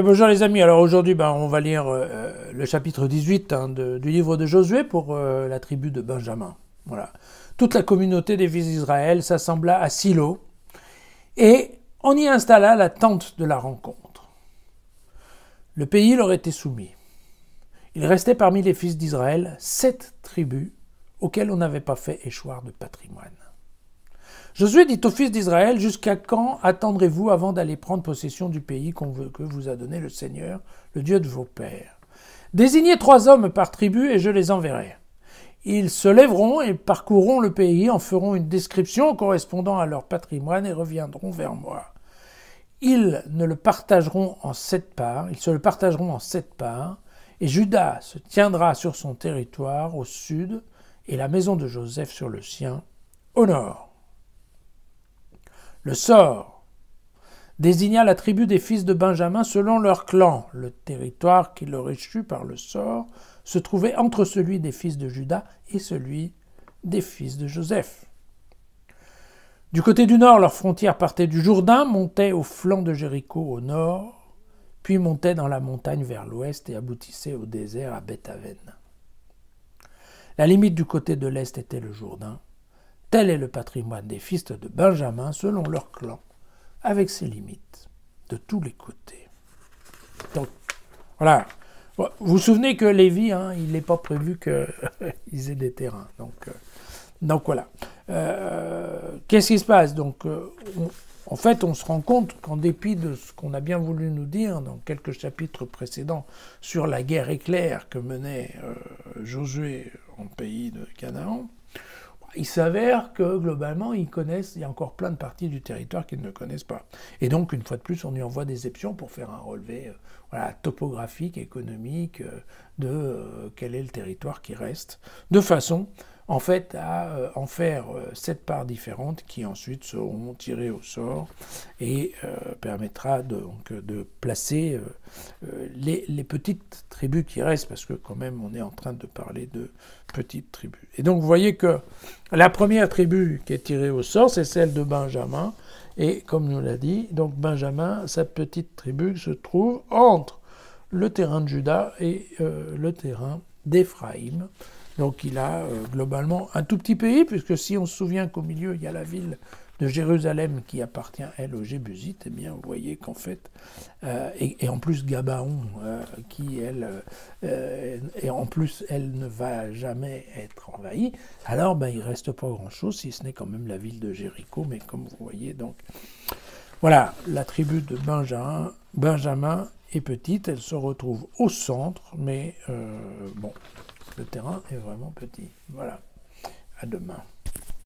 Bonjour les amis, alors aujourd'hui on va lire le chapitre 18 du livre de Josué pour la tribu de Benjamin. Voilà. Toute la communauté des fils d'Israël s'assembla à Silo et on y installa la tente de la rencontre. Le pays leur était soumis. Il restait parmi les fils d'Israël 7 tribus auxquelles on n'avait pas fait échoir de patrimoine. Josué dit aux fils d'Israël, « Jusqu'à quand attendrez-vous avant d'aller prendre possession du pays que vous a donné le Seigneur, le Dieu de vos pères? Désignez 3 hommes par tribu et je les enverrai. Ils se lèveront et parcourront le pays, en feront une description correspondant à leur patrimoine et reviendront vers moi. Ils se le partageront en 7 parts, et Juda se tiendra sur son territoire au sud et la maison de Joseph sur le sien au nord. » Le sort désigna la tribu des fils de Benjamin selon leur clan. Le territoire qui leur échut par le sort se trouvait entre celui des fils de Juda et celui des fils de Joseph. Du côté du nord, leur frontière partait du Jourdain, montait au flanc de Jéricho au nord, puis montait dans la montagne vers l'ouest et aboutissait au désert à Beth-Aven. La limite du côté de l'est était le Jourdain. Tel est le patrimoine des fils de Benjamin selon leur clan, avec ses limites de tous les côtés. Donc, voilà. Vous vous souvenez que Lévi, il n'est pas prévu qu'ils aient des terrains. Donc voilà. Qu'est-ce qui se passe? Donc, en fait, on se rend compte qu'en dépit de ce qu'on a bien voulu nous dire dans quelques chapitres précédents sur la guerre éclair que menait Josué en pays de Canaan, il s'avère que, globalement, il y a encore plein de parties du territoire qu'ils ne connaissent pas. Et donc, une fois de plus, on lui envoie des options pour faire un relevé topographique, économique, de quel est le territoire qui reste, de façon, en fait, à en faire 7 parts différentes qui ensuite seront tirées au sort et permettra de placer les petites tribus qui restent, parce que quand même, on est en train de parler de petites tribus. Et donc, vous voyez que la première tribu qui est tirée au sort, c'est celle de Benjamin. Et comme nous l'a dit, donc Benjamin, sa petite tribu se trouve entre le terrain de Juda et le terrain d'Éphraïm. Donc il a globalement un tout petit pays, puisque si on se souvient qu'au milieu, il y a la ville de Jérusalem qui appartient, elle, aux Jébusites, eh bien, vous voyez qu'en fait, et en plus Gabaon, qui, elle, et en plus, elle ne va jamais être envahie, alors il ne reste pas grand-chose, si ce n'est quand même la ville de Jéricho, mais comme vous voyez, donc, voilà, la tribu de Benjamin est petite, elle se retrouve au centre, mais bon, le terrain est vraiment petit. Voilà, à demain.